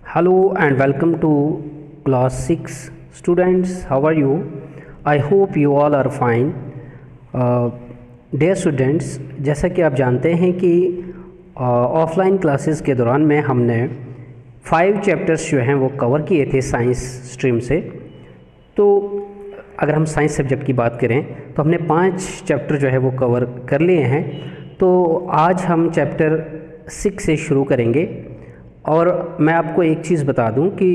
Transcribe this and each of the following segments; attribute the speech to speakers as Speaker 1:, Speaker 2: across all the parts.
Speaker 1: Hello and welcome to class 6 students. How are you? I hope you all are fine. Dear students, जैसा कि आप जानते हैं कि ऑफलाइन क्लासेस के दौरान में हमने 5 चैप्टर्स जो हैं वो कवर किए थे साइंस स्ट्रीम से। तो अगर हम साइंस सब्जेक्ट की बात करें तो हमने 5 चैप्टर जो है वो कवर कर लिए हैं। तो आज हम चैप्टर 6 से शुरू करेंगे। और मैं आपको एक चीज़ बता दूं कि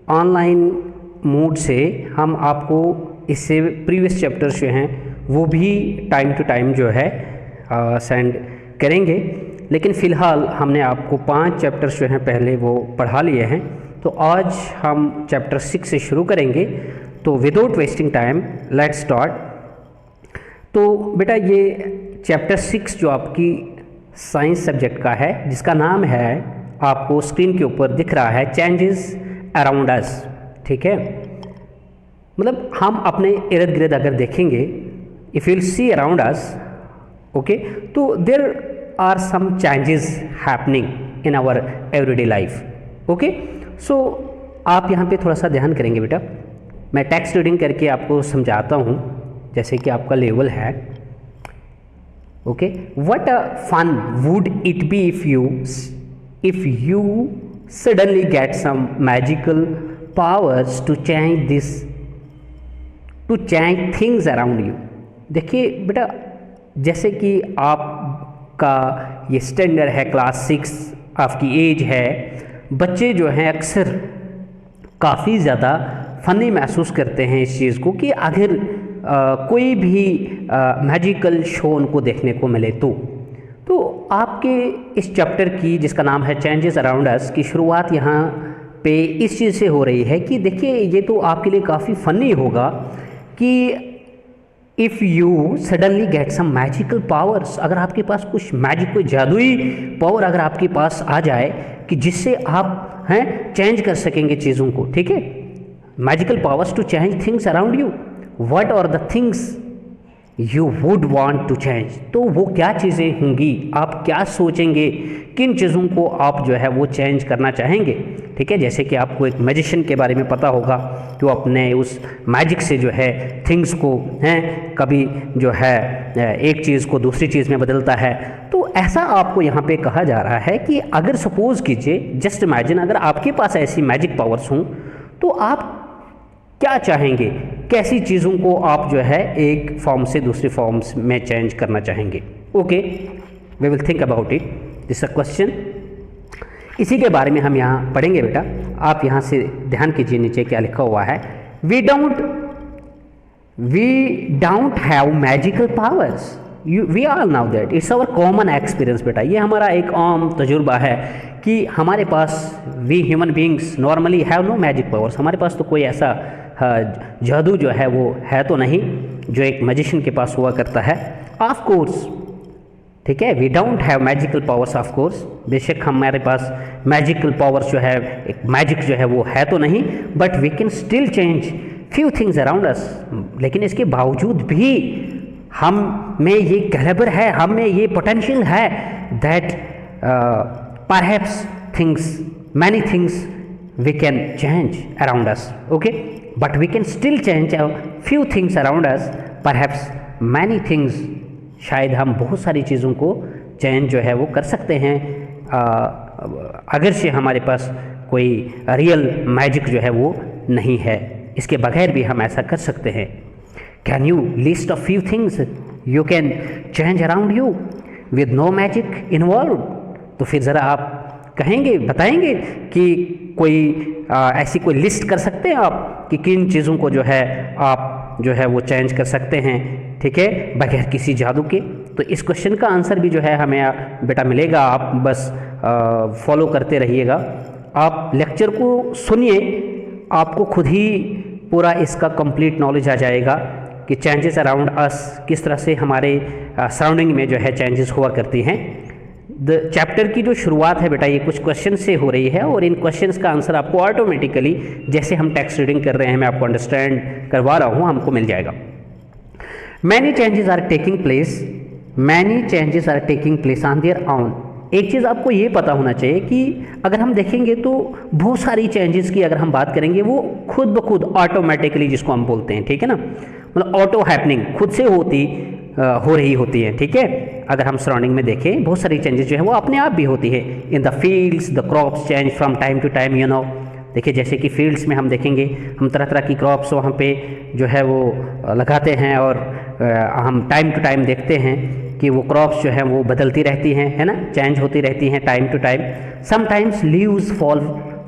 Speaker 1: ऑनलाइन मोड से हम आपको इससे प्रीवियस चैप्टर्स जो हैं वो भी टाइम टू टाइम जो है सेंड करेंगे, लेकिन फ़िलहाल हमने आपको 5 चैप्टर्स जो हैं पहले वो पढ़ा लिए हैं। तो आज हम चैप्टर 6 से शुरू करेंगे। तो without wasting time let's start. तो बेटा ये चैप्टर 6 जो आपकी साइंस सब्जेक्ट का है, जिसका नाम है, आपको स्क्रीन के ऊपर दिख रहा है, चेंजेस अराउंड अस। ठीक है, मतलब हम अपने इर्द गिर्द अगर देखेंगे, if you see around us, okay, तो there are some changes happening in our everyday life. Okay, so आप यहाँ पे थोड़ा सा ध्यान करेंगे बेटा। मैं टेक्स्ट रीडिंग करके आपको समझाता हूँ, जैसे कि आपका लेवल है। Okay, what a fun would it be if you suddenly get some magical powers to change things around you। देखिए बेटा, जैसे कि आपका ये स्टैंडर्ड है, क्लास 6 आपकी एज है, बच्चे जो हैं अक्सर काफ़ी ज़्यादा फ़नी महसूस करते हैं इस चीज़ को कि अगर कोई भी मैजिकल शो उनको देखने को मिले तो आपके इस चैप्टर की, जिसका नाम है चेंजेस अराउंड अस, की शुरुआत यहाँ पे इस चीज़ से हो रही है कि देखिए ये तो आपके लिए काफ़ी फ़नी होगा कि if you suddenly get some magical powers, अगर आपके पास कुछ मैजिक, कोई जादुई पावर अगर आपके पास आ जाए कि जिससे आप हैं चेंज कर सकेंगे चीज़ों को। ठीक है, magical powers to change things around you. What are the things you would want to change? तो वो क्या चीज़ें होंगी, आप क्या सोचेंगे, किन चीज़ों को आप जो है वो चेंज करना चाहेंगे। ठीक है, जैसे कि आपको एक मैजिशियन के बारे में पता होगा कि वो अपने उस मैजिक से जो है थिंग्स को हैं कभी जो है एक चीज़ को दूसरी चीज़ में बदलता है। तो ऐसा आपको यहाँ पे कहा जा रहा है कि अगर सपोज़ कीजिए, जस्ट इमेजिन, अगर आपके पास ऐसी मैजिक पावर्स हों तो आप क्या चाहेंगे, कैसी चीज़ों को आप जो है एक फॉर्म से दूसरी फॉर्म्स में चेंज करना चाहेंगे। Okay, we will think about it, this a question. इसी के बारे में हम यहाँ पढ़ेंगे बेटा। आप यहाँ से ध्यान कीजिए, नीचे क्या लिखा हुआ है, we don't have magical powers, we all know that it's our common experience. बेटा ये हमारा एक आम तजुर्बा है कि हमारे पास, we human beings normally have no magic powers, हमारे पास तो कोई ऐसा जादू जो है वो है तो नहीं जो एक मैजिशियन के पास हुआ करता है। ऑफ कोर्स, ठीक है, we don't have magical powers, of course, बेशक हमारे पास मैजिकल पावर्स जो है, एक मैजिक जो है वो है तो नहीं, but we can still change few things around us. लेकिन इसके बावजूद भी हम में ये कैलिबर है, हम में ये पोटेंशियल है that perhaps things, many things we can change around us, okay, but we can still change a few things around us, perhaps many things, शायद हम बहुत सारी चीज़ों को चेंज जो है वो कर सकते हैं अगर से हमारे पास कोई रियल मैजिक जो है वो नहीं है, इसके बगैर भी हम ऐसा कर सकते हैं। Can you list of few things you can change around you with no magic involve? तो फिर ज़रा आप कहेंगे, बताएंगे कि कोई ऐसी कोई लिस्ट कर सकते हैं आप कि किन चीज़ों को जो है आप जो है वो चेंज कर सकते हैं, ठीक है, बगैर किसी जादू के? तो इस क्वेश्चन का आंसर भी जो है हमें बेटा मिलेगा, आप बस फॉलो करते रहिएगा। आप लेक्चर को सुनिए, आपको खुद ही पूरा इसका कंप्लीट नॉलेज आ जाएगा कि चेंजेस अराउंड अस किस तरह से हमारे सराउंडिंग में जो है चेंजेस हुआ करती हैं। चैप्टर की जो शुरुआत है बेटा ये कुछ क्वेश्चन से हो रही है, और इन क्वेश्चंस का आंसर आपको ऑटोमेटिकली, जैसे हम टेक्स्ट रीडिंग कर रहे हैं, मैं आपको अंडरस्टैंड करवा रहा हूँ, हमको मिल जाएगा। Many changes are taking place on their own एक चीज़ आपको ये पता होना चाहिए कि अगर हम देखेंगे तो बहुत सारी चेंजेस की अगर हम बात करेंगे वो खुद ब खुद ऑटोमेटिकली जिसको हम बोलते हैं, ठीक है ना, मतलब ऑटो हैपनिंग, खुद से हो रही होती है, ठीक है। अगर हम सराउंडिंग में देखें बहुत सारी चेंजेस जो है वो अपने आप भी होती है। In the fields the crops change from time to time, देखिए जैसे कि फील्ड्स में हम देखेंगे, हम तरह तरह की क्रॉप्स वहाँ पे जो है वो लगाते हैं और हम टाइम टू टाइम देखते हैं कि वो क्रॉप्स जो है वो बदलती रहती हैं, है ना, चेंज होती रहती हैं time to time. Sometimes leaves fall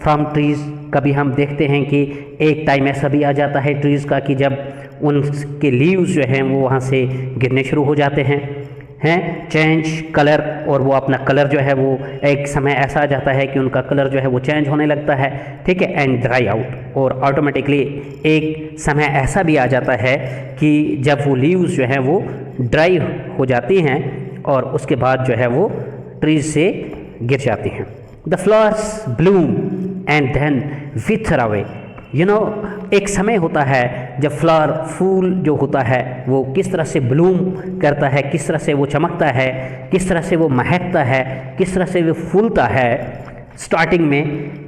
Speaker 1: from trees, कभी हम देखते हैं कि एक टाइम ऐसा भी आ जाता है ट्रीज़ का कि जब उनके लीव्स जो हैं वो वहाँ से गिरने शुरू हो जाते हैं। चेंज कलर, और वो अपना कलर जो है वो एक समय ऐसा आ जाता है कि उनका कलर जो है वो चेंज होने लगता है, ठीक है। एंड ड्राई आउट, और ऑटोमेटिकली एक समय ऐसा भी आ जाता है कि जब वो लीव्स जो हैं वो ड्राई हो जाती हैं और उसके बाद जो है वो ट्रीज से गिर जाती हैं। The flowers bloom and then wither away, एक समय होता है जब फ्लावर, फूल जो होता है वो किस तरह से ब्लूम करता है, किस तरह से वो चमकता है, किस तरह से वो महकता है, किस तरह से वो फूलता है स्टार्टिंग में।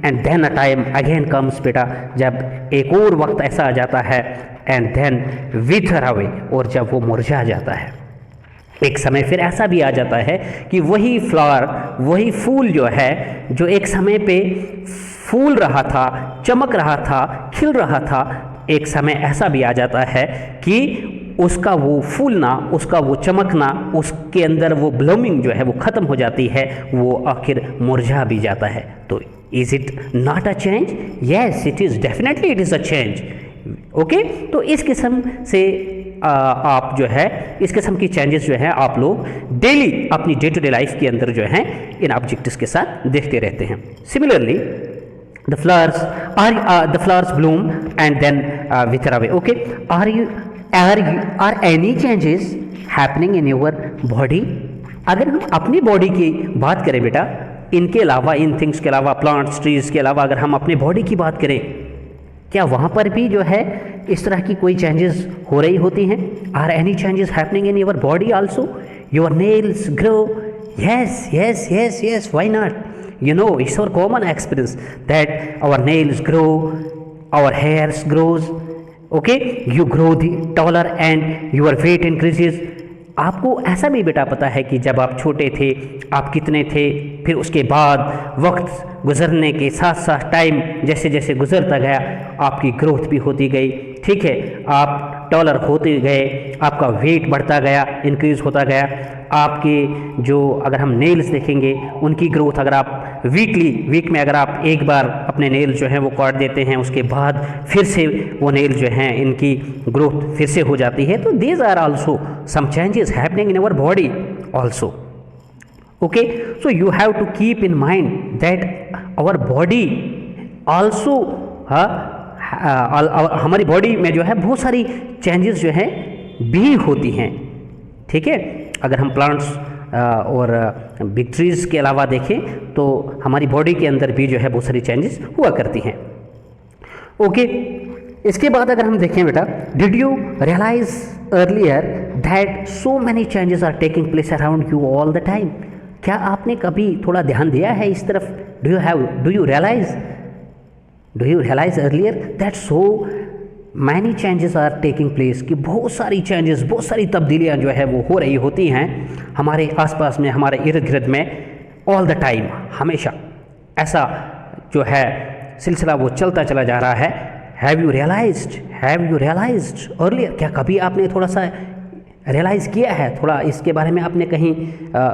Speaker 1: And then a time again comes बेटा, जब एक और वक्त ऐसा आ जाता है, एंड देन विथर अवे, और जब वो मुरझा जाता है। एक समय फिर ऐसा भी आ जाता है कि वही फ्लावर, वही फूल जो है, जो एक समय पे फूल रहा था, चमक रहा था, खिल रहा था, एक समय ऐसा भी आ जाता है कि उसका वो फूलना, उसका वो चमकना, उसके अंदर वो ब्लूमिंग जो है वो ख़त्म हो जाती है, वो आखिर मुरझा भी जाता है। तो is it not a change? Yes it is, definitely it is a change. Okay, तो इस किस्म से आप जो है, इस किस्म की चेंजेस जो है आप लोग डेली अपनी डे टू डे लाइफ के अंदर जो है इन ऑब्जेक्ट्स के साथ देखते रहते हैं। Similarly the flowers bloom and then wither away. Okay, are any changes happening in your body? अगर हम अपनी बॉडी की बात करें बेटा, इनके अलावा, इन थिंग्स के अलावा, प्लांट्स, ट्रीज के अलावा, अगर हम अपनी बॉडी की बात करें, क्या वहाँ पर भी जो है इस तरह की कोई चेंजेस हो रही होती हैं? Are any changes happening in your body also? Your nails grow? Yes yes yes yes, why not? It's our common experience that our nails grow, our hairs grows, okay, you grow taller and your weight increases. आपको ऐसा भी बेटा पता है कि जब आप छोटे थे आप कितने थे, फिर उसके बाद वक्त गुजरने के साथ साथ टाइम जैसे जैसे गुजरता गया आपकी ग्रोथ भी होती गई, ठीक है, आप टॉलर होते गए, आपका वेट बढ़ता गया, इंक्रीज होता गया। आपके जो, अगर हम नेल्स देखेंगे, उनकी ग्रोथ, अगर आप वीक में अगर आप एक बार अपने नेल्स जो हैं वो काट देते हैं, उसके बाद फिर से वो नेल्स जो हैं इनकी ग्रोथ फिर से हो जाती है। तो these are also some changes happening in our body also. Okay, so you have to keep in mind that our body also, हमारी बॉडी में जो है बहुत सारी चेंजेस जो हैं भी होती हैं, ठीक है। अगर हम प्लांट्स और बिग ट्रीज के अलावा देखें तो हमारी बॉडी के अंदर भी जो है बहुत सारी चेंजेस हुआ करती हैं। ओके, इसके बाद अगर हम देखें बेटा, did you realise earlier that so many changes are taking place around you all the time? क्या आपने कभी थोड़ा ध्यान दिया है इस तरफ? Do you realise earlier that so many changes are taking place, कि बहुत सारी चेंजेस, बहुत सारी तब्दीलियाँ जो है वो हो रही होती हैं हमारे आसपास में, हमारे इर्द गिर्द में, ऑल द टाइम, हमेशा ऐसा जो है सिलसिला वो चलता चला जा रहा है। Have you realised earlier? क्या कभी आपने थोड़ा सा रियलाइज़ किया है, थोड़ा इसके बारे में आपने कहीं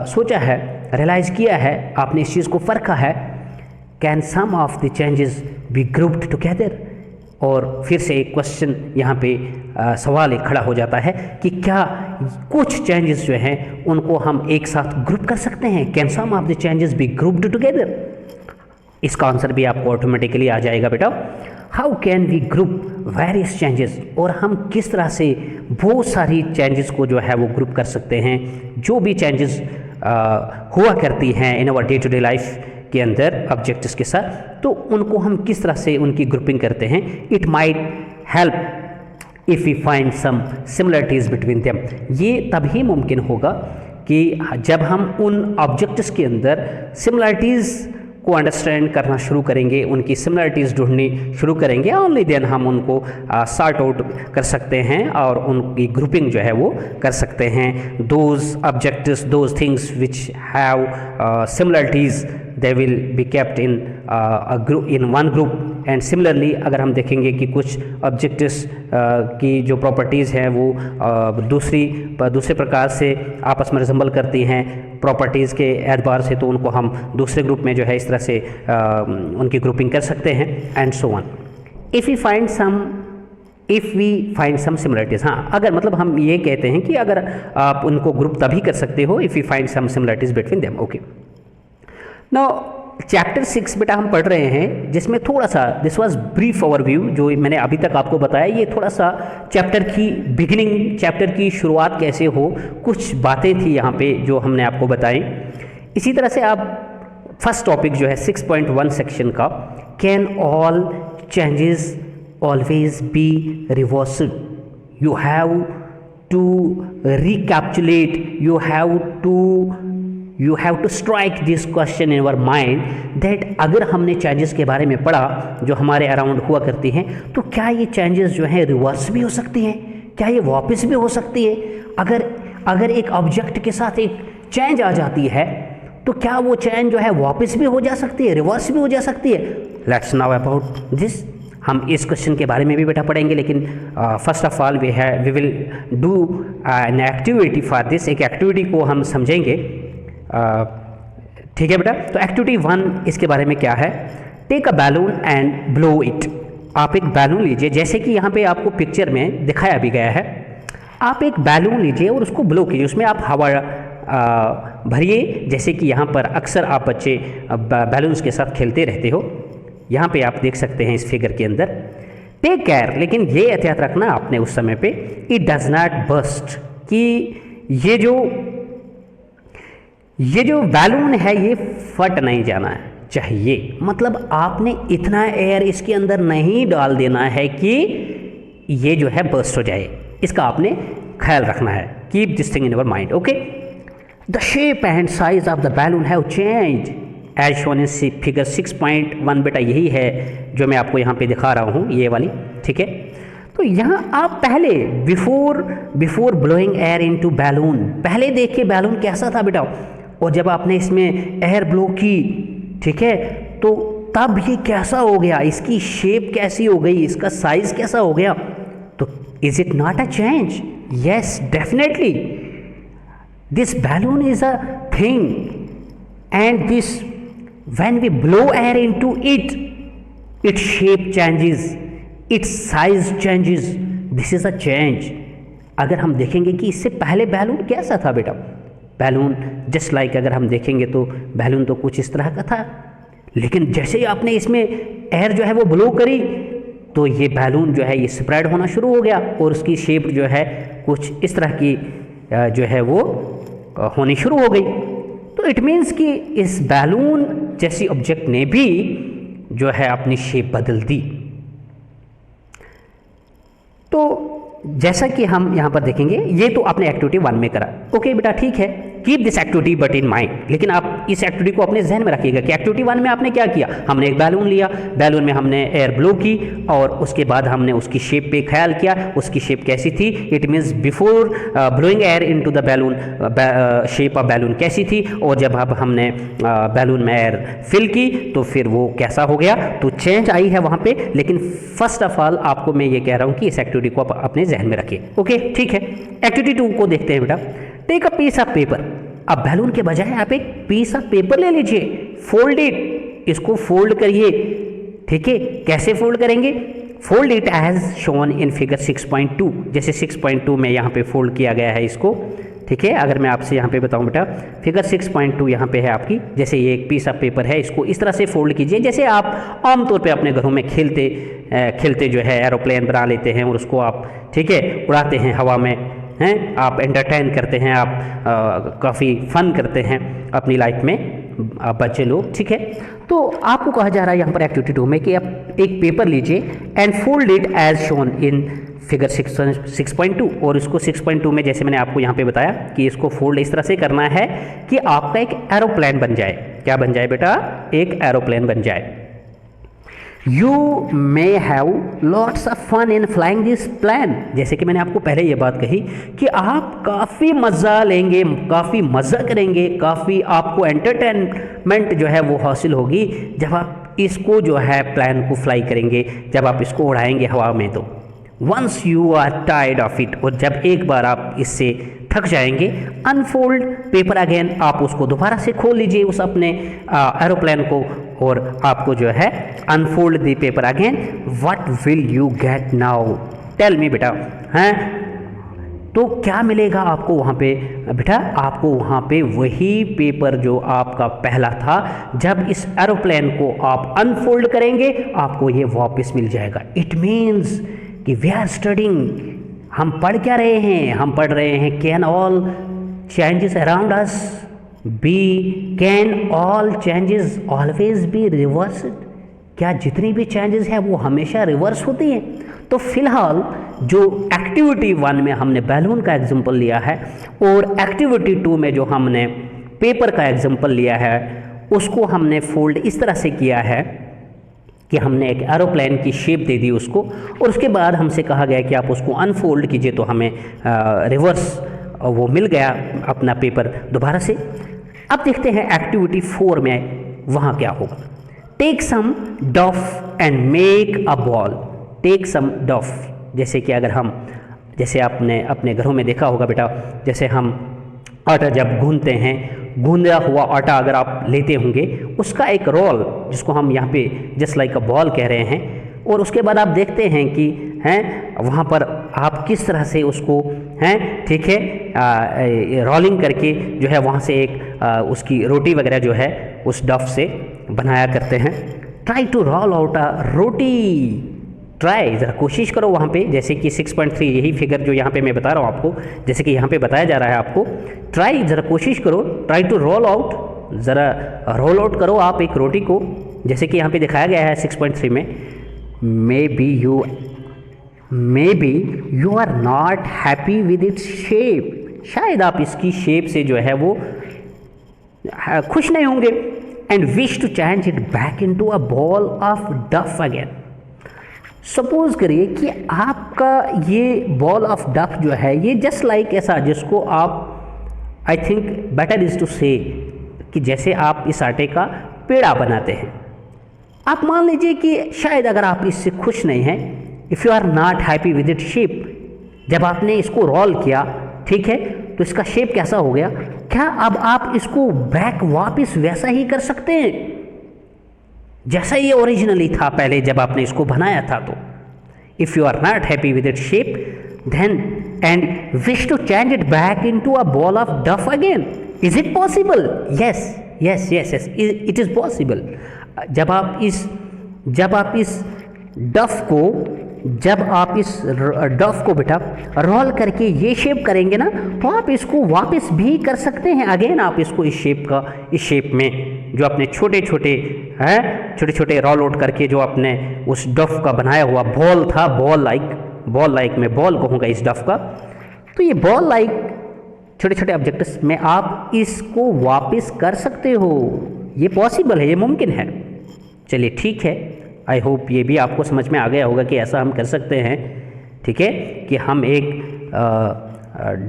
Speaker 1: सोचा है, रियलाइज़ किया है, आपने इस चीज़ को परखा है? Can some of the changes be grouped together? और फिर से एक क्वेश्चन यहाँ पे सवाल एक खड़ा हो जाता है कि क्या कुछ चेंजेस जो हैं उनको हम एक साथ ग्रुप कर सकते हैं? Can some of the changes be grouped together? इसका आंसर भी आपको ऑटोमेटिकली आ जाएगा बेटा। How can we group various changes? और हम किस तरह से बहुत सारी चेंजेस को जो है वो ग्रुप कर सकते हैं? जो भी चेंजेस हुआ करती हैं in our day to day life के अंदर ऑब्जेक्ट्स के साथ, तो उनको हम किस तरह से उनकी ग्रुपिंग करते हैं? It might help if we find some similarities between them. ये तभी मुमकिन होगा कि जब हम उन ऑब्जेक्ट्स के अंदर सिमिलरिटीज़ को अंडरस्टैंड करना शुरू करेंगे, उनकी सिमिलरिटीज़ ढूंढनी शुरू करेंगे, ओनली देन हम उनको सॉर्ट आउट कर सकते हैं और उनकी ग्रुपिंग जो है वो कर सकते हैं। Those objects, those things which have similarities, they will be kept in one group. And similarly अगर हम देखेंगे कि कुछ ऑब्जेक्ट्स की जो प्रॉपर्टीज़ हैं वो दूसरे प्रकार से आपस में रिजेंबल करती हैं प्रॉपर्टीज़ के एतबार से, तो उनको हम दूसरे ग्रुप में जो है इस तरह से उनकी ग्रुपिंग कर सकते हैं and so on. If we find some similarities, हाँ अगर मतलब हम ये कहते हैं कि अगर आप उनको ग्रुप तभी कर सकते हो if you find some similarities between them. Okay, now chapter 6 बेटा हम पढ़ रहे हैं, जिसमें थोड़ा सा दिस वाज ब्रीफ ओवरव्यू, जो मैंने अभी तक आपको बताया, ये थोड़ा सा चैप्टर की बिगिनिंग, चैप्टर की शुरुआत कैसे हो, कुछ बातें थी यहाँ पे जो हमने आपको बताई। इसी तरह से आप फर्स्ट टॉपिक जो है 6.1 सेक्शन का, can all changes always be reversible, you have to recapitulate, you have to strike this question in your mind that अगर हमने चेंजेस के बारे में पढ़ा जो हमारे अराउंड हुआ करती हैं, तो क्या ये चेंजेस जो हैं रिवर्स भी हो सकती हैं, क्या ये वापस भी हो सकती है? अगर एक ऑब्जेक्ट के साथ एक चेंज आ जाती है तो क्या वो चेंज जो है वापस भी हो जा सकती है, रिवर्स भी हो जा सकती है? Let's now about this. हम इस क्वेश्चन के बारे में भी बेटा पढ़ेंगे, लेकिन first of all we will do an activity for this. एक एक्टिविटी को हम समझेंगे, ठीक है बेटा। तो एक्टिविटी 1 इसके बारे में क्या है, take a balloon and blow it. आप एक बैलून लीजिए, जैसे कि यहाँ पे आपको पिक्चर में दिखाया भी गया है। आप एक बैलून लीजिए और उसको ब्लो कीजिए, उसमें आप हवा भरिए, जैसे कि यहाँ पर अक्सर आप बच्चे बैलून्स के साथ खेलते रहते हो। यहाँ पे आप देख सकते हैं इस फिगर के अंदर। टेक केयर, लेकिन ये एहतियात रखना आपने उस समय पे, इट डज नॉट बर्स्ट, कि ये जो बैलून है ये फट नहीं जाना चाहिए। मतलब आपने इतना एयर इसके अंदर नहीं डाल देना है कि ये जो है बर्स्ट हो जाए, इसका आपने ख्याल रखना है। Keep this thing in your mind. Okay, the shape and size of the balloon have change as shown in figure 6.1। बेटा यही है जो मैं आपको यहाँ पे दिखा रहा हूँ, ये वाली, ठीक है। तो यहाँ आप पहले before blowing air into balloon, पहले देखिए बैलून कैसा था बेटा, और जब आपने इसमें एयर ब्लो की, ठीक है, तो तब ये कैसा हो गया, इसकी शेप कैसी हो गई, इसका साइज कैसा हो गया। तो is it not a change? Yes, definitely this balloon is a thing, and this when we blow air into it, its shape changes, its size changes, this is a change. अगर हम देखेंगे कि इससे पहले बैलून कैसा था बेटा, balloon just like अगर हम देखेंगे तो बैलून तो कुछ इस तरह का था, लेकिन जैसे ही आपने इसमें एयर जो है वो ब्लो करी तो ये बैलून जो है ये स्प्रेड होना शुरू हो गया और उसकी शेप जो है कुछ इस तरह की जो है वो होनी शुरू हो गई। तो इट मीन्स कि इस बैलून जैसी ऑब्जेक्ट ने भी जो है अपनी शेप बदल दी। तो जैसा कि हम यहाँ पर देखेंगे, ये तो आपने एक्टिविटी 1 में करा। ओके बेटा, ठीक है, keep this activity but in mind, लेकिन आप इस एक्टिविटी को अपने जहन में रखिएगा कि एक्टिविटी 1 में आपने क्या किया, हमने एक बैलून लिया, बैलून में हमने एयर ब्लो की और उसके बाद हमने उसकी शेप पे ख्याल किया, उसकी शेप कैसी थी। It means before blowing air into the balloon, shape of balloon कैसी थी, और जब अब हमने बैलून में एयर फिल की तो फिर वो कैसा हो गया। तो चेंज आई है वहाँ पे, लेकिन फर्स्ट ऑफ ऑल आपको मैं ये कह रहा हूँ कि इस एक्टिविटी को आप अपने जहन में रखिए। ओके, ठीक है। एक्टिविटी 2 को देखते हैं बेटा। Take a piece of paper. अब बैलून के बजाय आप एक पीस ऑफ पेपर ले लीजिए, फोल्ड इट, इसको फोल्ड करिए, ठीक है। कैसे फोल्ड करेंगे, fold it as shown in figure 6.2, जैसे 6.2 में यहाँ पे फोल्ड किया गया है इसको, ठीक है। अगर मैं आपसे यहाँ पे बताऊँ बेटा, फिगर 6.2 यहाँ पे है आपकी, जैसे ये एक पीस ऑफ पेपर है, इसको इस तरह से फोल्ड कीजिए जैसे आप आमतौर पे अपने घरों में खेलते जो है एरोप्लेन बना लेते हैं और उसको आप, ठीक है, उड़ाते हैं हवा में, हैं, आप एंटरटेन करते हैं, आप काफ़ी फन करते हैं अपनी लाइफ में, बच्चे लोग, ठीक है। तो आपको कहा जा रहा है यहाँ पर एक्टिविटी 2 में कि आप एक पेपर लीजिए and fold it as shown in figure 6.2, और इसको 6.2 में जैसे मैंने आपको यहाँ पे बताया कि इसको फोल्ड इस तरह से करना है कि आपका एक एरोप्लेन बन जाए। क्या बन जाए बेटा? एक एरोप्लेन बन जाए। You may have lots of fun in flying this plan. जैसे कि मैंने आपको पहले ये बात कही कि आप काफ़ी मज़ा लेंगे, काफ़ी मज़ा करेंगे, काफ़ी आपको एंटरटेनमेंट जो है वो हासिल होगी जब आप इसको जो है प्लान को फ्लाई करेंगे, जब आप इसको उड़ाएंगे हवा में। तो once you are tired of it, और जब एक बार आप इससे थक जाएंगे, अनफोल्ड पेपर अगेन, आप उसको दोबारा से खोल लीजिए उस अपने एरोप्लेन को, और आपको जो है unfold the paper again, what will you get now? Tell me बेटा, हैं? तो क्या मिलेगा आपको वहाँ पे बेटा? आपको वहाँ पे वही पेपर जो आपका पहला था, जब इस एरोप्लेन को आप अनफोल्ड करेंगे आपको ये वापस मिल जाएगा। इट मीन्स कि वी आर स्टडिंग, हम पढ़ क्या रहे हैं? हम पढ़ रहे हैं can all changes around us B, can all changes always be reversed? क्या जितनी भी चेंजेस हैं वो हमेशा रिवर्स होती हैं? तो फिलहाल जो एक्टिविटी 1 में हमने बैलून का एग्जाम्पल लिया है और एक्टिविटी 2 में जो हमने पेपर का एग्जाम्पल लिया है, उसको हमने फोल्ड इस तरह से किया है कि हमने एक एरोप्लेन की शेप दे दी उसको, और उसके बाद हमसे कहा गया कि आप उसको अनफोल्ड कीजिए, तो हमें रिवर्स वो मिल गया अपना पेपर दोबारा से। अब देखते हैं एक्टिविटी 4 में वहाँ क्या होगा। Take some dough and make a ball. Take some dough, जैसे कि अगर हम, जैसे आपने अपने घरों में देखा होगा बेटा, जैसे हम आटा जब गूंथते हैं, गूंदा हुआ आटा अगर आप लेते होंगे, उसका एक रोल जिसको हम यहाँ पे जस्ट लाइक अ बॉल कह रहे हैं, और उसके बाद आप देखते हैं कि हैं वहाँ पर आप किस तरह से उसको हैं, ठीक है, रोलिंग करके जो है वहाँ से एक उसकी रोटी वगैरह जो है उस डफ से बनाया करते हैं। Try to roll out a roti. Try, ज़रा कोशिश करो वहाँ पे, जैसे कि 6.3 यही फिगर जो यहाँ पे मैं बता रहा हूँ आपको, जैसे कि यहाँ पे बताया जा रहा है आपको, ट्राई, ज़रा कोशिश करो, ट्राई टू रोल आउट, ज़रा रोल आउट करो आप एक रोटी को, जैसे कि यहाँ पे दिखाया गया है 6.3 में। Maybe you are not happy with its shape. शायद आप इसकी शेप से जो है वो खुश नहीं होंगे। And wish to change it back into a ball of dough again. Suppose करिए कि आपका ये बॉल ऑफ डफ जो है ये जस्ट लाइक ऐसा, जिसको आप I think better is to say कि जैसे आप इस आटे का पेड़ा बनाते हैं। आप मान लीजिए कि शायद अगर आप इससे खुश नहीं हैं, if you are not happy with it shape, जब आपने इसको रोल किया, ठीक है, तो इसका शेप कैसा हो गया? क्या अब आप इसको बैक वापस वैसा ही कर सकते हैं जैसा ये ओरिजिनली था पहले जब आपने इसको बनाया था? तो if you are not happy with it shape then and wish to change it back into a ball of dough again, is it possible? Yes yes yes yes, it is possible. जब आप इस डफ को बेटा role करके ये shape करेंगे ना, तो आप इसको वापस भी कर सकते हैं। अगेन आप इसको इस शेप में जो अपने छोटे छोटे रोल आउट करके जो आपने उस डफ का बनाया हुआ बॉल था, बॉल लाइक मैं बॉल कहूँगा इस डफ का, तो ये बॉल लाइक छोटे छोटे ऑब्जेक्ट्स में आप इसको वापस कर सकते हो। ये पॉसिबल है, ये मुमकिन है। चलिए ठीक है, आई होप ये भी आपको समझ में आ गया होगा कि ऐसा हम कर सकते हैं, ठीक है, कि हम एक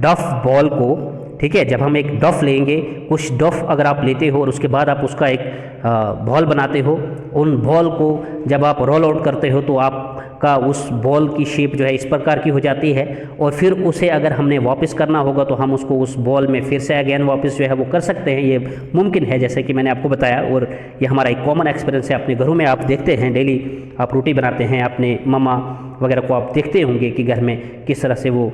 Speaker 1: डफ बॉल को, ठीक है, जब हम एक डफ लेंगे, कुछ डफ अगर आप लेते हो और उसके बाद आप उसका एक बॉल बनाते हो, उन बॉल को जब आप रोल आउट करते हो तो आपका उस बॉल की शेप जो है इस प्रकार की हो जाती है, और फिर उसे अगर हमने वापस करना होगा तो हम उसको उस बॉल में फिर से अगेन वापस जो है वो कर सकते हैं। ये मुमकिन है, जैसे कि मैंने आपको बताया, और ये हमारा एक कॉमन एक्सपीरियंस है। अपने घरों में आप देखते हैं, डेली आप रोटी बनाते हैं, अपने मम्मा वगैरह को आप देखते होंगे कि घर में किस तरह से वो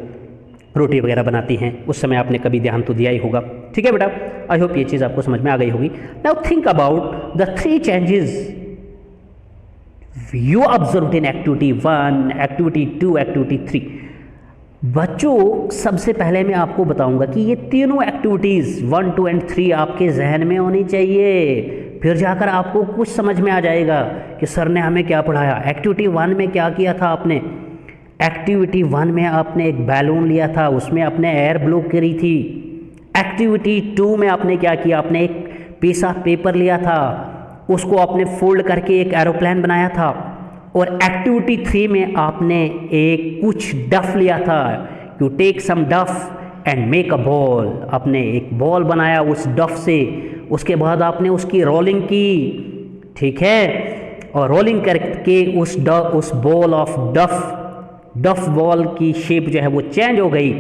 Speaker 1: रोटी वगैरह बनाती हैं, उस समय आपने कभी ध्यान तो दिया ही होगा। ठीक है बेटा, आई होप ये चीज़ आपको समझ में आ गई होगी। Now think about the 3 changes you observed in activity 1, activity 2, activity 3. बच्चों सबसे पहले मैं आपको बताऊंगा कि ये तीनों एक्टिविटीज़ 1, 2 एंड 3 आपके जहन में होनी चाहिए, फिर जाकर आपको कुछ समझ में आ जाएगा कि सर ने हमें क्या पढ़ाया। एक्टिविटी 1 में क्या किया था आपने? एक्टिविटी 1 में आपने एक बैलून लिया था, उसमें आपने एयर ब्लो करी थी। एक्टिविटी 2 में आपने क्या किया? आपने एक पीस ऑफ पेपर लिया था, उसको आपने फोल्ड करके एक एरोप्लेन बनाया था। और एक्टिविटी 3 में आपने एक कुछ डफ लिया था, you take some dough and make a ball. आपने एक बॉल बनाया उस डफ से, उसके बाद आपने उसकी रोलिंग की, ठीक है, और रोलिंग करके उस बॉल ऑफ डफ बॉल की शेप जो है वो चेंज हो गई।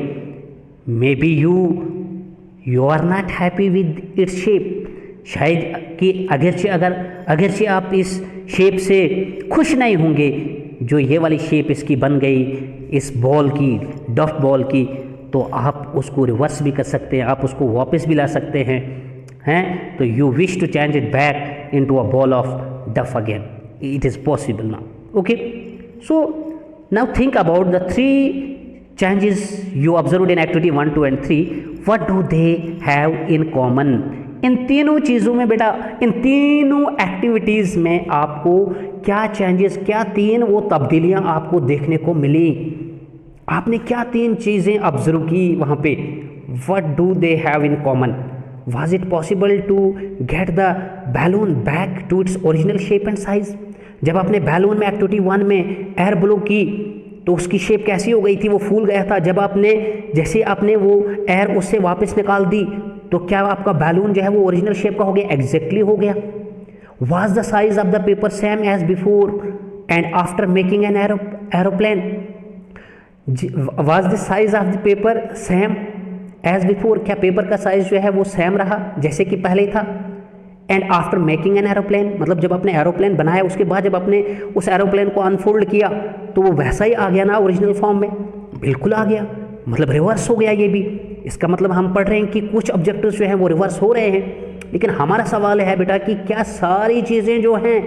Speaker 1: Maybe you are not happy with its shape, शायद कि अगरचे आप इस शेप से खुश नहीं होंगे जो ये वाली शेप इसकी बन गई इस बॉल की, डफ बॉल की, तो आप उसको रिवर्स भी कर सकते हैं, आप उसको वापस भी ला सकते हैं तो you wish to change it back into a ball of dough again, it is possible now. Okay, so now think about the 3 changes you observed in activity 1, 2 and 3. What do they have in common? इन तीनों चीज़ों में बेटा, इन तीनों activities में आपको क्या changes, क्या 3 वो तब्दीलियाँ आपको देखने को मिली? आपने क्या 3 चीज़ें ऑब्जर्व की वहाँ पे? What do they have in common? Was it possible to get the balloon back to its original shape and size? जब आपने बैलून में एक्टिविटी 1 में एयर ब्लो की तो उसकी शेप कैसी हो गई थी? वो फूल गया था। जब जैसे आपने वो एयर उससे वापस निकाल दी तो क्या आपका बैलून जो है वो ओरिजिनल शेप का हो गया? एग्जैक्टली हो गया। Was the size of the paper same as before and after making an aeroplane? Was the size of the paper same as before? क्या पेपर का साइज जो है वो सेम रहा जैसे कि पहले ही था? And after making an aeroplane, मतलब जब आपने एरोप्लेन बनाया उसके बाद जब आपने उस एरोप्लेन को अनफोल्ड किया तो वो वैसा ही आ गया ना ओरिजिनल फॉर्म में? बिल्कुल आ गया, मतलब रिवर्स हो गया ये भी। इसका मतलब हम पढ़ रहे हैं कि कुछ ऑब्जेक्टिव्स जो हैं वो रिवर्स हो रहे हैं। लेकिन हमारा सवाल है बेटा कि क्या सारी चीज़ें जो हैं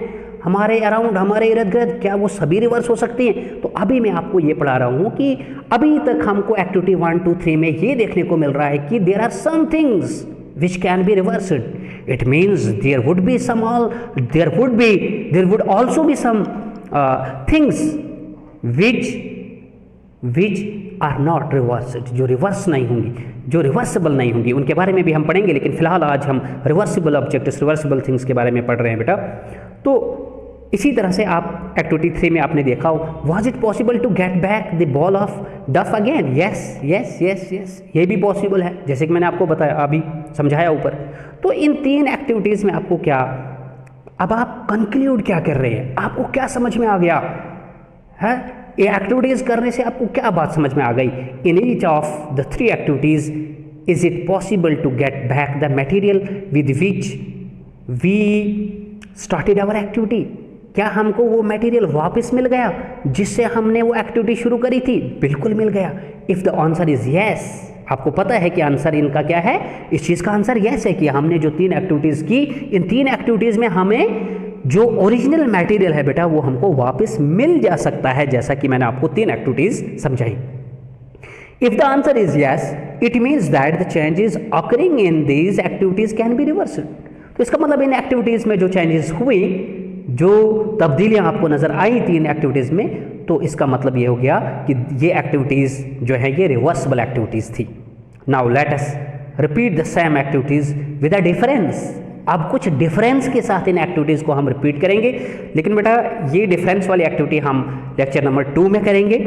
Speaker 1: हमारे अराउंड, हमारे इर्द गिर्द, क्या वो सभी रिवर्स हो सकती हैं? तो अभी मैं आपको ये पढ़ा रहा हूँ कि अभी तक हमको एक्टिविटी 1, 2, 3 में ये देखने को मिल रहा है कि there are some things which can be reversed. It means there would also be some things which are not reversed, जो रिवर्स नहीं होंगी, जो रिवर्सिबल नहीं होंगी, उनके बारे में भी हम पढ़ेंगे। लेकिन फिलहाल आज हम रिवर्सिबल ऑब्जेक्ट्स, रिवर्सिबल थिंग्स के बारे में पढ़ रहे हैं बेटा। तो इसी तरह से आप एक्टिविटी 3 में आपने देखा हो, was it possible to get back the ball of dough again? Yes yes yes yes, ये भी पॉसिबल है, जैसे कि मैंने आपको बताया, अभी समझाया ऊपर। तो इन 3 एक्टिविटीज़ में आपको क्या, अब आप कंक्लूड क्या कर रहे हैं? आपको क्या समझ में आ गया है? ये एक्टिविटीज़ करने से आपको क्या बात समझ में आ गई? In each of the 3 activities is it possible to get back the material with which we started our activity? क्या हमको वो मटेरियल वापस मिल गया जिससे हमने वो एक्टिविटी शुरू करी थी? बिल्कुल मिल गया। If the answer is yes, आपको पता है कि आंसर इनका क्या है, इस चीज़ का आंसर येस है कि हमने जो 3 एक्टिविटीज़ की, इन 3 एक्टिविटीज़ में हमें जो ओरिजिनल मटेरियल है बेटा वो हमको वापस मिल जा सकता है, जैसा कि मैंने आपको 3 एक्टिविटीज़ समझाई। If the answer is yes, it means that the changes occurring in these activities can be reversed. तो इसका मतलब इन एक्टिविटीज़ में जो चेंजेस हुई, जो तब्दीलियाँ आपको नज़र आई 3 एक्टिविटीज़ में, तो इसका मतलब ये हो गया कि ये एक्टिविटीज़ जो है ये रिवर्सिबल एक्टिविटीज़ थी। Now let us repeat the same activities with a difference. अब कुछ डिफरेंस के साथ इन एक्टिविटीज़ को हम रिपीट करेंगे, लेकिन बेटा ये डिफरेंस वाली एक्टिविटी हम लेक्चर नंबर 2 में करेंगे।